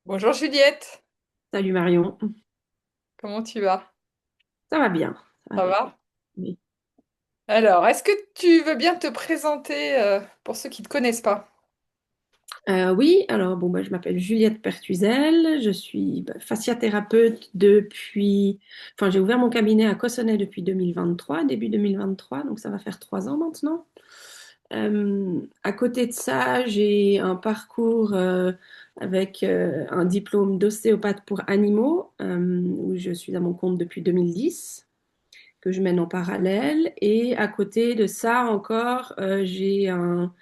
Bonjour Juliette, Salut Marion, comment tu vas? ça va bien, ça va Ça bien. va? Oui. Alors, est-ce que tu veux bien te présenter pour ceux qui ne te connaissent pas? Oui, alors bon, je m'appelle Juliette Pertuzel, je suis fasciathérapeute depuis, enfin j'ai ouvert mon cabinet à Cossonay depuis 2023, début 2023, donc ça va faire 3 ans maintenant. À côté de ça, j'ai un parcours avec un diplôme d'ostéopathe pour animaux, où je suis à mon compte depuis 2010, que je mène en parallèle. Et à côté de ça encore, j'ai un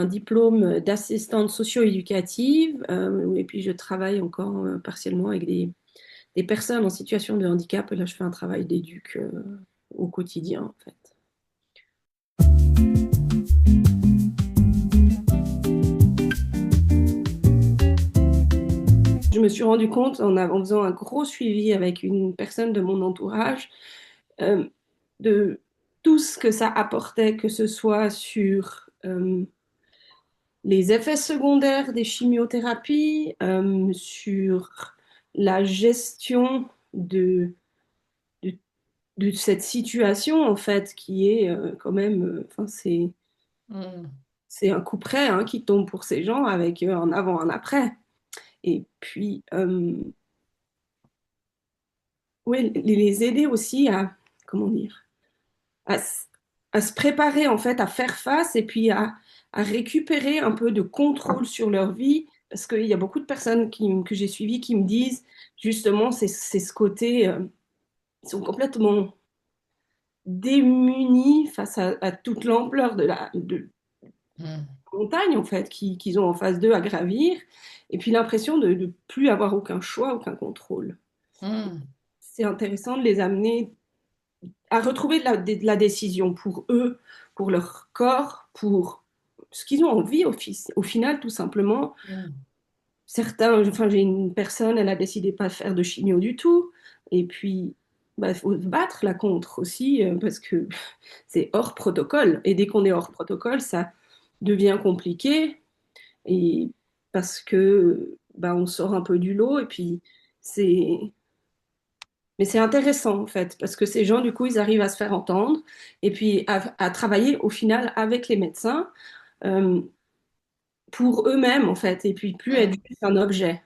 diplôme d'assistante socio-éducative, et puis je travaille encore partiellement avec des personnes en situation de handicap. Et là, je fais un travail d'éduc au quotidien, en fait. Je me suis rendu compte en faisant un gros suivi avec une personne de mon entourage, euh, de tout ce que ça apportait, que ce soit sur les effets secondaires des chimiothérapies, sur la gestion de, de cette situation, en fait, qui est quand même, enfin, Hmm. c'est un coup près hein, qui tombe pour ces gens avec un avant, un après. Et puis, ouais, les aider aussi à, comment dire, à, à se préparer, en fait, à faire face et puis à récupérer un peu de contrôle sur leur vie. Parce qu'il y a beaucoup de personnes que j'ai suivies qui me disent, justement, c'est ce côté, ils sont complètement démunis face à toute l'ampleur de Hmm. la montagne, en fait, qu'ils ont en face d'eux à gravir. Et puis l'impression de ne plus avoir aucun choix, aucun contrôle. Hmm. C'est intéressant de les amener à retrouver de la décision pour eux, pour leur corps, pour ce qu'ils ont envie au final, tout simplement. Hmm. Certains, enfin, j'ai une personne, elle a décidé de pas faire de chimio du tout. Et puis, il faut se battre là contre aussi, parce que c'est hors protocole. Et dès qu'on est hors protocole, ça devient compliqué. Et parce que on sort un peu du lot. Et puis, c'est mais c'est intéressant en fait, parce que ces gens, du coup, ils arrivent à se faire entendre et puis à travailler au final avec les médecins euh, pour eux-mêmes en fait, et puis plus être Hmm. juste un objet.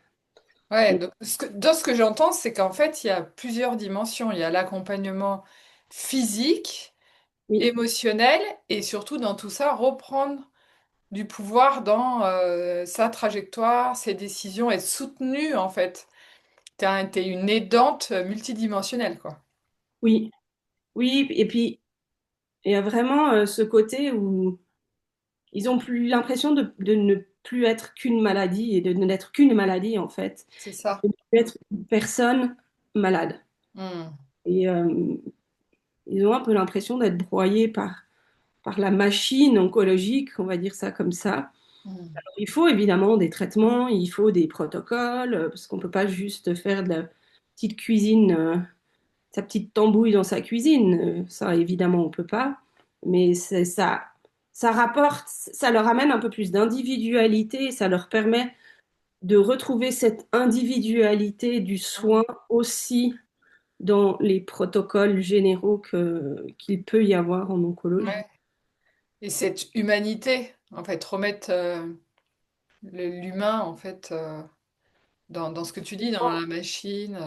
Ouais, donc, dans ce que j'entends, c'est qu'en fait, il y a plusieurs dimensions. Il y a l'accompagnement physique, Oui, émotionnel, et surtout dans tout ça, reprendre du pouvoir dans sa trajectoire, ses décisions, être soutenu en fait. T'es une aidante multidimensionnelle, quoi. oui, oui, et puis il y a vraiment ce côté où ils ont plus l'impression de ne plus être qu'une maladie et de n'être qu'une maladie en fait, C'est ça. de ne plus être une personne malade. Hmm. Et ils ont un peu l'impression d'être broyés par la machine oncologique, on va dire ça comme ça. Hmm. Il faut évidemment des traitements, il faut des protocoles, parce qu'on ne peut pas juste faire de la petite cuisine, sa petite tambouille dans sa cuisine. Ça, évidemment, on ne peut pas. Mais ça rapporte, ça leur amène un peu plus d'individualité, ça leur permet de retrouver cette individualité du soin aussi dans les protocoles généraux qu'il peut y avoir en oncologie. Ouais. Et cette humanité, en fait, remettre l'humain, en fait, dans ce que tu dis, dans la machine.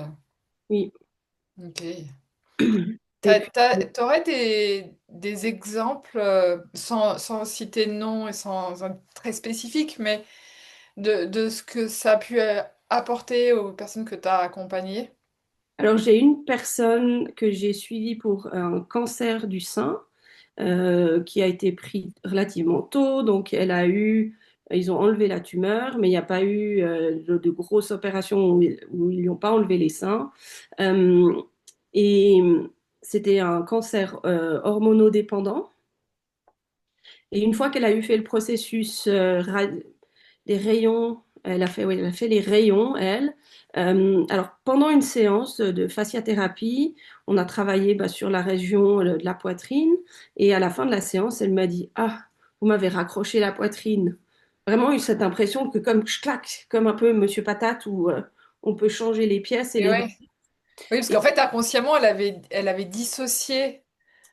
Oui. Ok. Et puis, T'aurais des exemples, sans citer de nom et sans être très spécifique, mais de ce que ça a pu apporter aux personnes que tu as accompagnées? alors, j'ai une personne que j'ai suivie pour un cancer du sein qui a été pris relativement tôt. Donc, ils ont enlevé la tumeur, mais il n'y a pas eu de grosses opérations où ils lui ont pas enlevé les seins. Euh, et c'était un cancer hormonodépendant. Et une fois qu'elle a eu fait le processus des rayons, oui, elle a fait les rayons, elle. Alors, pendant une séance de fasciathérapie, on a travaillé sur la région de la poitrine. Et à la fin de la séance, elle m'a dit, Ah, vous m'avez raccroché la poitrine. vraiment eu cette impression que comme clac, comme un peu Monsieur Patate où on peut changer les pièces et Et les ouais. remettre. Oui, parce qu'en Et fait, inconsciemment, elle avait dissocié,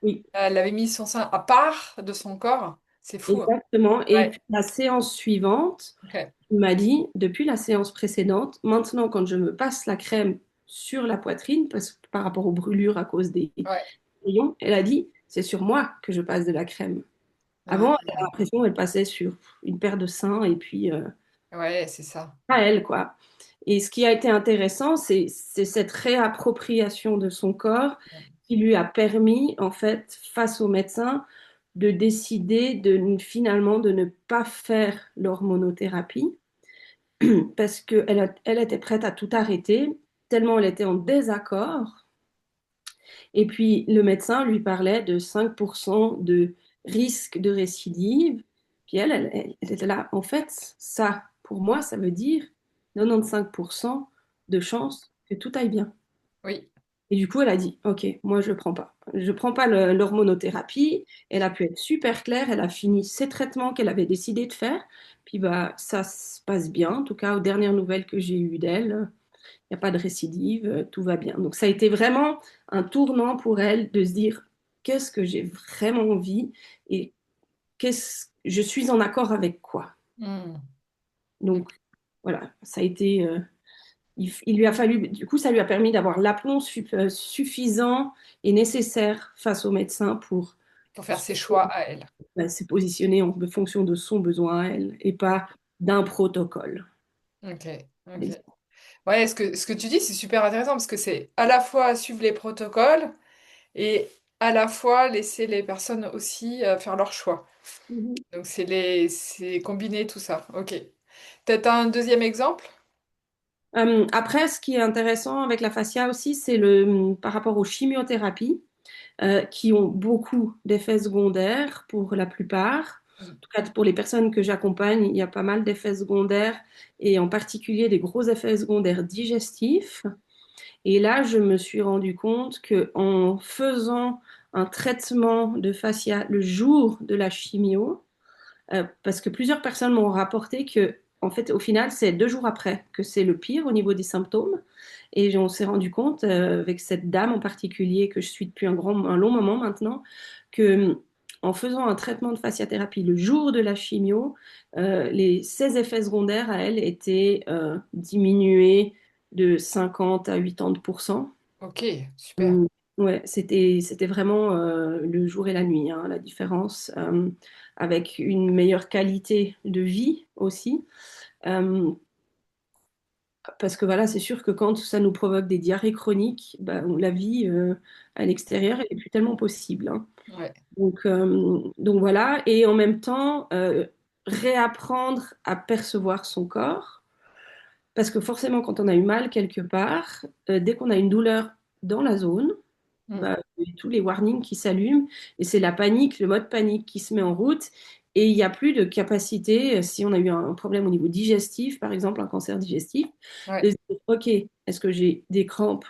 oui, elle avait mis son sein à part de son corps. C'est fou, hein. exactement. Et Ouais, puis la séance suivante, ok. il m'a dit, depuis la séance précédente, maintenant quand je me passe la crème sur la poitrine, parce que par rapport aux brûlures à cause des Ouais. rayons, elle a dit, c'est sur moi que je passe de la crème. Avant, elle a Ah, l'impression qu'elle passait sur une paire de seins et puis ouais, c'est ça. à elle, quoi. Et ce qui a été intéressant, c'est cette réappropriation de son corps qui lui a permis, en fait, face au médecin, de décider finalement de ne pas faire l'hormonothérapie parce qu'elle était prête à tout arrêter, tellement elle était en désaccord. Et puis le médecin lui parlait de 5% de risque de récidive. Puis elle était là, en fait, ça, pour moi, ça veut dire 95% de chance que tout aille bien. Oui, Et du coup, elle a dit, OK, moi, je prends pas. Je prends pas l'hormonothérapie. Elle a pu être super claire. Elle a fini ses traitements qu'elle avait décidé de faire. Puis, bah, ça se passe bien. En tout cas, aux dernières nouvelles que j'ai eues d'elle, il n'y a pas de récidive, tout va bien. Donc, ça a été vraiment un tournant pour elle de se dire, qu'est-ce que j'ai vraiment envie et je suis en accord avec quoi. hmm. Donc, voilà, ça a été il lui a fallu, du coup, ça lui a permis d'avoir l'aplomb suffisant et nécessaire face au médecin pour Pour faire ses choix à elle. se positionner en fonction de son besoin à elle et pas d'un protocole. Ok, ok. Ouais, ce que tu dis, c'est super intéressant parce que c'est à la fois suivre les protocoles et à la fois laisser les personnes aussi faire leur choix. Mhm. Donc c'est combiner tout ça. Ok. Peut-être un deuxième exemple? Après, ce qui est intéressant avec la fascia aussi, c'est par rapport aux chimiothérapies, qui ont beaucoup d'effets secondaires pour la plupart. En tout cas, pour les personnes que j'accompagne, il y a pas mal d'effets secondaires et en particulier des gros effets secondaires digestifs. Et là, je me suis rendu compte que en faisant un traitement de fascia le jour de la chimio, parce que plusieurs personnes m'ont rapporté que, en fait, au final, c'est 2 jours après que c'est le pire au niveau des symptômes. Et on s'est rendu compte, avec cette dame en particulier que je suis depuis un long moment maintenant, que en faisant un traitement de fasciathérapie le jour de la chimio, ses effets secondaires à elle étaient diminués de 50 à 80%. Ok, super. Hum, Ouais, c'était vraiment le jour et la nuit, hein, la différence, avec une meilleure qualité de vie aussi. Euh, Parce que voilà, c'est sûr que quand ça nous provoque des diarrhées chroniques, bah, la vie à l'extérieur, elle est plus tellement possible, hein. Ouais. Donc voilà, et en même temps, réapprendre à percevoir son corps, parce que forcément, quand on a eu mal quelque part, dès qu'on a une douleur dans la zone, Hmm. bah, il y a tous les warnings qui s'allument et c'est la panique, le mode panique qui se met en route et il n'y a plus de capacité, si on a eu un problème au niveau digestif, par exemple un cancer digestif, de Ouais. se dire, OK, est-ce que j'ai des crampes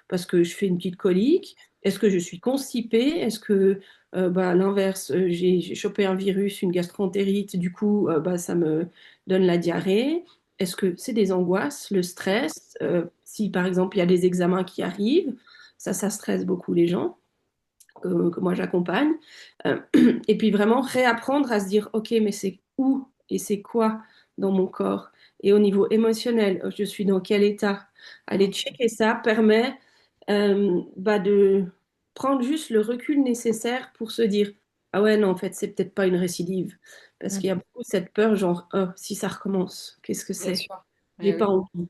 parce que je fais une petite colique? Est-ce que je suis constipée? Est-ce que, bah, à l'inverse, j'ai chopé un virus, une gastroentérite, du coup, bah, ça me donne la diarrhée? Est-ce que c'est des angoisses, le stress? Si par exemple il y a des examens qui arrivent, ça stresse beaucoup les gens que moi j'accompagne. Euh, et puis vraiment réapprendre à se dire, OK, mais c'est où et c'est quoi dans mon corps? Et au niveau émotionnel, je suis dans quel état? Aller Hmm. checker ça permet bah, de prendre juste le recul nécessaire pour se dire, ah ouais, non, en fait, c'est peut-être pas une récidive. Parce qu'il y a Hmm. beaucoup cette peur, genre, oh, si ça recommence, qu'est-ce que Bien c'est? sûr. J'ai Eh pas oui. envie.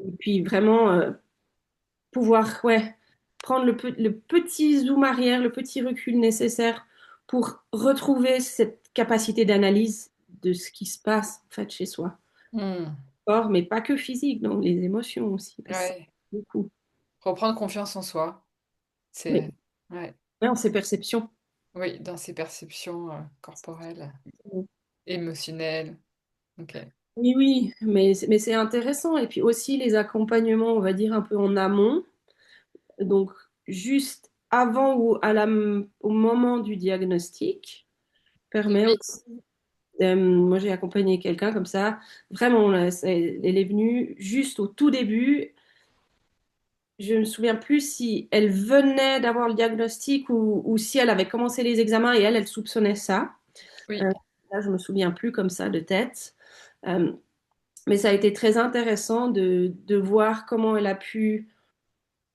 Et puis vraiment, pouvoir, ouais, prendre le petit zoom arrière, le petit recul nécessaire pour retrouver cette capacité d'analyse de ce qui se passe en fait chez soi. Hmm. Corps, mais pas que physique, donc les émotions aussi, parce que c'est Ouais. beaucoup. Reprendre confiance en soi. Oui, C'est ouais. ouais, en ses perceptions. Oui, dans ses perceptions corporelles, émotionnelles. Ok. Oui, oui, mais c'est intéressant. Et puis aussi les accompagnements, on va dire un peu en amont, donc juste avant ou au moment du diagnostic, Et permet oui. aussi. Moi, j'ai accompagné quelqu'un comme ça. Vraiment, là, elle est venue juste au tout début. Je ne me souviens plus si elle venait d'avoir le diagnostic ou si elle avait commencé les examens et elle soupçonnait ça. Oui. Euh, Là, je me souviens plus comme ça de tête. Euh, mais ça a été très intéressant de voir comment elle a pu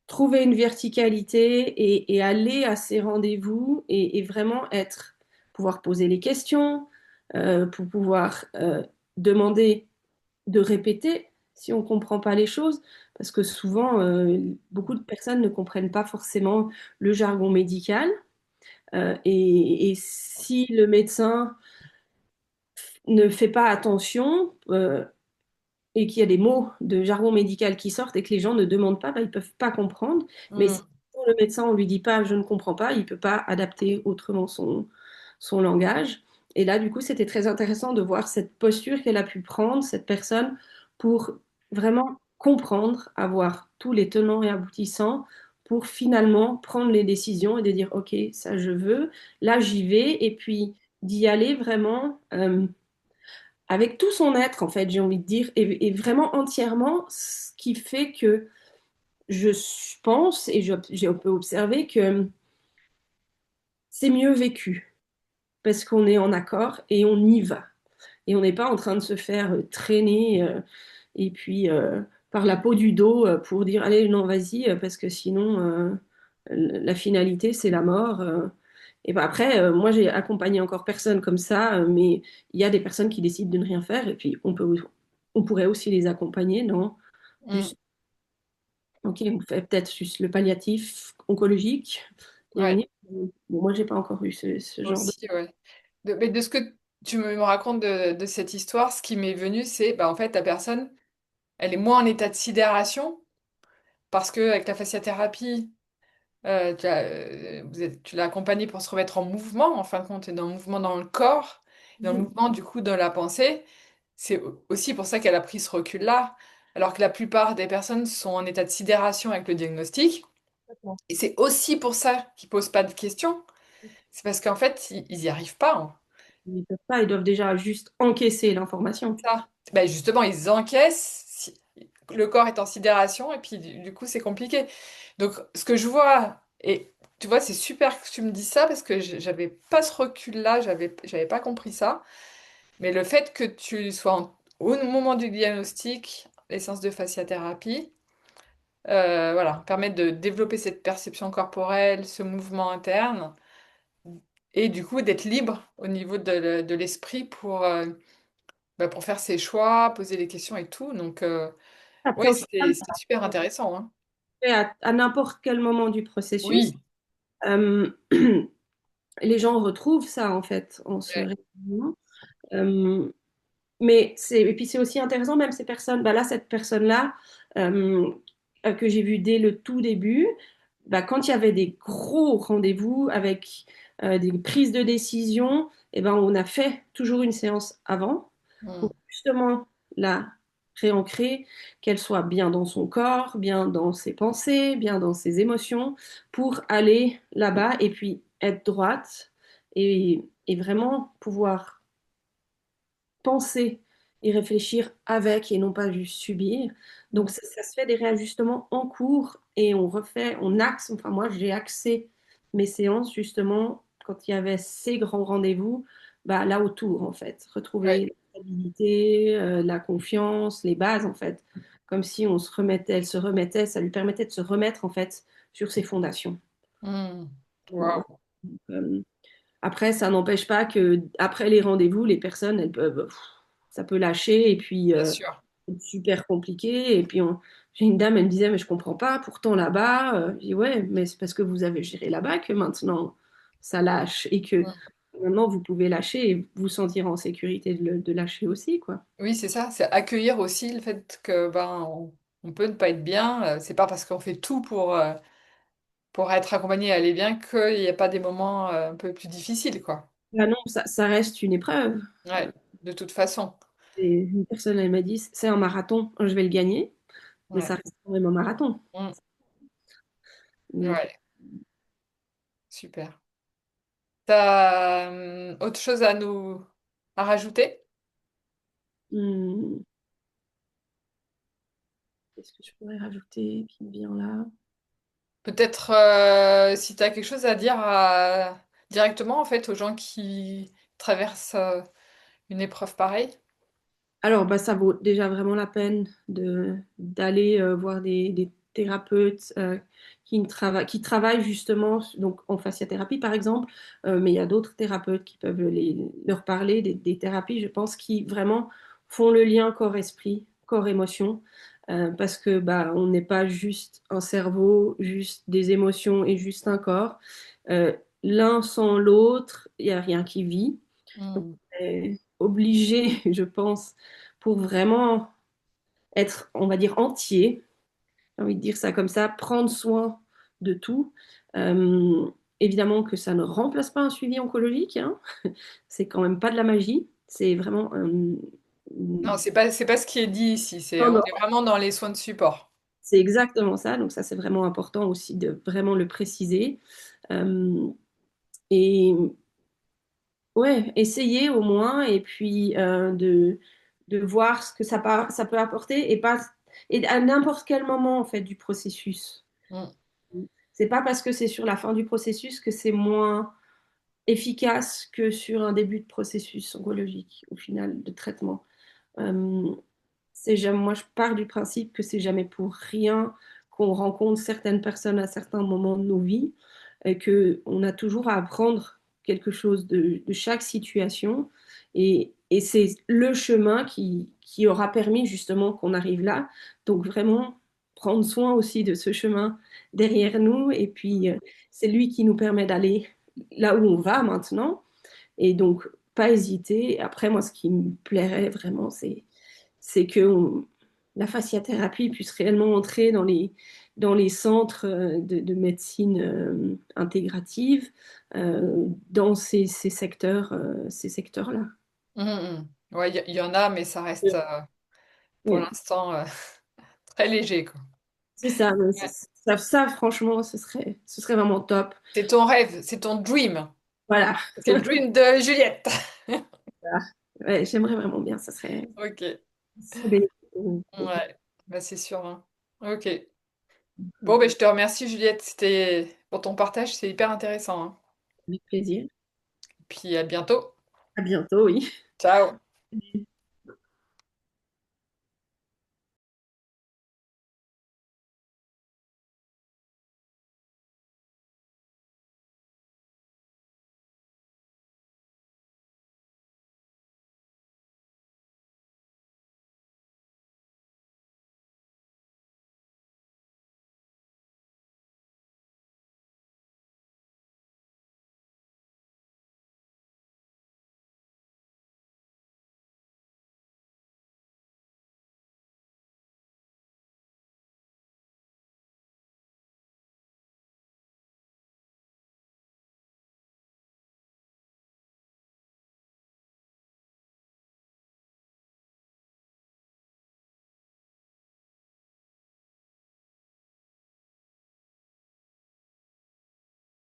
trouver une verticalité et aller à ces rendez-vous et vraiment pouvoir poser les questions, pour pouvoir demander de répéter si on ne comprend pas les choses, parce que souvent, beaucoup de personnes ne comprennent pas forcément le jargon médical. Et si le médecin ne fait pas attention, et qu'il y a des mots de jargon médical qui sortent et que les gens ne demandent pas, bah, ils ne peuvent pas comprendre. Mais si Mm. le médecin, on lui dit pas, je ne comprends pas, il ne peut pas adapter autrement son langage. Et là, du coup, c'était très intéressant de voir cette posture qu'elle a pu prendre, cette personne, pour vraiment comprendre, avoir tous les tenants et aboutissants, pour finalement prendre les décisions et de dire, OK, ça je veux, là j'y vais, et puis d'y aller vraiment. Avec tout son être, en fait, j'ai envie de dire, et vraiment entièrement, ce qui fait que je pense, et on peut observer que c'est mieux vécu, parce qu'on est en accord et on y va. Et on n'est pas en train de se faire traîner, et puis par la peau du dos, pour dire, allez, non, vas-y, parce que sinon, la finalité, c'est la mort. Et ben après, moi, j'ai accompagné encore personne comme ça, mais il y a des personnes qui décident de ne rien faire, et puis on pourrait aussi les accompagner dans Mm. juste, ok, on fait peut-être juste le palliatif oncologique, et on Ouais, y bon, moi, j'ai pas encore eu ce genre de... aussi, ouais. Mais de ce que tu me racontes de cette histoire, ce qui m'est venu, c'est, bah, en fait, la personne, elle est moins en état de sidération, parce que avec la fasciathérapie, tu l'as accompagnée pour se remettre en mouvement, en fin de compte, et dans le mouvement dans le corps, dans le Mhm. mouvement, du coup, dans la pensée. C'est aussi pour ça qu'elle a pris ce recul-là, alors que la plupart des personnes sont en état de sidération avec le diagnostic. Et c'est aussi pour ça qu'ils posent pas de questions. C'est parce qu'en fait, ils n'y arrivent pas, hein. Ils peuvent pas, ils doivent déjà juste encaisser l'information. Ça. Ben justement, ils encaissent, le corps est en sidération, et puis du coup, c'est compliqué. Donc, ce que je vois, et tu vois, c'est super que tu me dis ça, parce que j'avais pas ce recul-là, j'avais pas compris ça. Mais le fait que tu sois au moment du diagnostic, les séances de fasciathérapie, voilà, permettent de développer cette perception corporelle, ce mouvement interne, et du coup d'être libre au niveau de l'esprit pour faire ses choix, poser les questions et tout. Donc, Après, oui, au final, c'était super intéressant, hein. à n'importe quel moment du processus, Oui, euh, les gens retrouvent ça, en fait, en se ouais. réveillant. Euh, Mais et puis c'est aussi intéressant, même ces personnes, bah là, cette personne-là, euh, que j'ai vue dès le tout début, bah, quand il y avait des gros rendez-vous avec des prises de décision, et ben, on a fait toujours une séance avant pour Mm. justement la réancrer, qu'elle soit bien dans son corps, bien dans ses pensées, bien dans ses émotions, pour aller là-bas et puis être droite et vraiment pouvoir penser et réfléchir avec et non pas juste subir. Donc Mm. ça se fait des réajustements en cours et on refait, on axe, enfin moi j'ai axé mes séances justement quand il y avait ces grands rendez-vous, bah, là autour en fait, Ouais. retrouver la stabilité, la confiance, les bases en fait, comme si on se remettait, elle se remettait, ça lui permettait de se remettre en fait sur ses fondations. Mm. Voilà. Waouh, Euh, Après, ça n'empêche pas que après les rendez-vous, les personnes, elles peuvent, ça peut lâcher et puis bien sûr. c'est super compliqué. Et puis j'ai une dame, elle me disait, mais je comprends pas. Pourtant là-bas, je dis ouais, mais c'est parce que vous avez géré là-bas que maintenant ça lâche et que Mm. maintenant vous pouvez lâcher et vous sentir en sécurité de lâcher aussi, quoi. Oui, c'est ça, c'est accueillir aussi le fait que on peut ne pas être bien. C'est pas parce qu'on fait tout pour être accompagné et aller bien qu'il n'y a pas des moments un peu plus difficiles, quoi. Ah non, ça reste une épreuve. Ouais, de toute façon. Et une personne, elle m'a dit, c'est un marathon, je vais le gagner, mais Ouais. ça reste quand même un marathon. Mm. Donc, Ouais, super. T'as autre chose à nous à rajouter? Hmm, qu'est-ce que je pourrais rajouter qui me vient là? Peut-être si tu as quelque chose à dire directement en fait aux gens qui traversent une épreuve pareille. Alors, bah, ça vaut déjà vraiment la peine d'aller voir des thérapeutes qui travaillent justement donc en fasciathérapie, par exemple, mais il y a d'autres thérapeutes qui peuvent leur parler des thérapies, je pense, qui vraiment font le lien corps-esprit, corps-émotion, parce que bah, on n'est pas juste un cerveau, juste des émotions et juste un corps. Euh, L'un sans l'autre, il n'y a rien qui vit. Donc, Hmm. obligé, je pense, pour vraiment être, on va dire, entier, j'ai envie de dire ça comme ça, prendre soin de tout. Euh, Évidemment que ça ne remplace pas un suivi oncologique, hein. C'est quand même pas de la magie, c'est vraiment Non, c'est pas ce qui est dit ici. non, On non, est vraiment dans les soins de support. c'est exactement ça, donc ça c'est vraiment important aussi de vraiment le préciser. Euh, et ouais, essayer au moins et puis de voir ce que ça peut apporter et pas et à n'importe quel moment en fait du processus. Hmm. C'est pas parce que c'est sur la fin du processus que c'est moins efficace que sur un début de processus oncologique au final de traitement. Euh, moi je pars du principe que c'est jamais pour rien qu'on rencontre certaines personnes à certains moments de nos vies et que on a toujours à apprendre quelque chose de chaque situation et c'est le chemin qui aura permis justement qu'on arrive là. Donc vraiment prendre soin aussi de ce chemin derrière nous et puis c'est lui qui nous permet d'aller là où on va maintenant et donc pas hésiter. Après moi ce qui me plairait vraiment c'est que la fasciathérapie puisse réellement entrer dans les centres médecine intégrative, dans ces secteurs-là. Hmm, hmm. Ouais, il y en a, mais ça reste pour Ouais, l'instant très léger, quoi. c'est ça, mais Ouais. ça, franchement, ce serait vraiment top. C'est ton rêve, c'est ton dream. Voilà. C'est le dream de Juliette. Voilà. Ouais, j'aimerais vraiment bien, Ok. ça serait bénéfique pour tout. Ouais, bah c'est sûr, hein. Ok. Bon, ben je te remercie, Juliette. C'était pour ton partage, c'est hyper intéressant, hein. Avec plaisir. Puis à bientôt. À bientôt, oui. Ciao.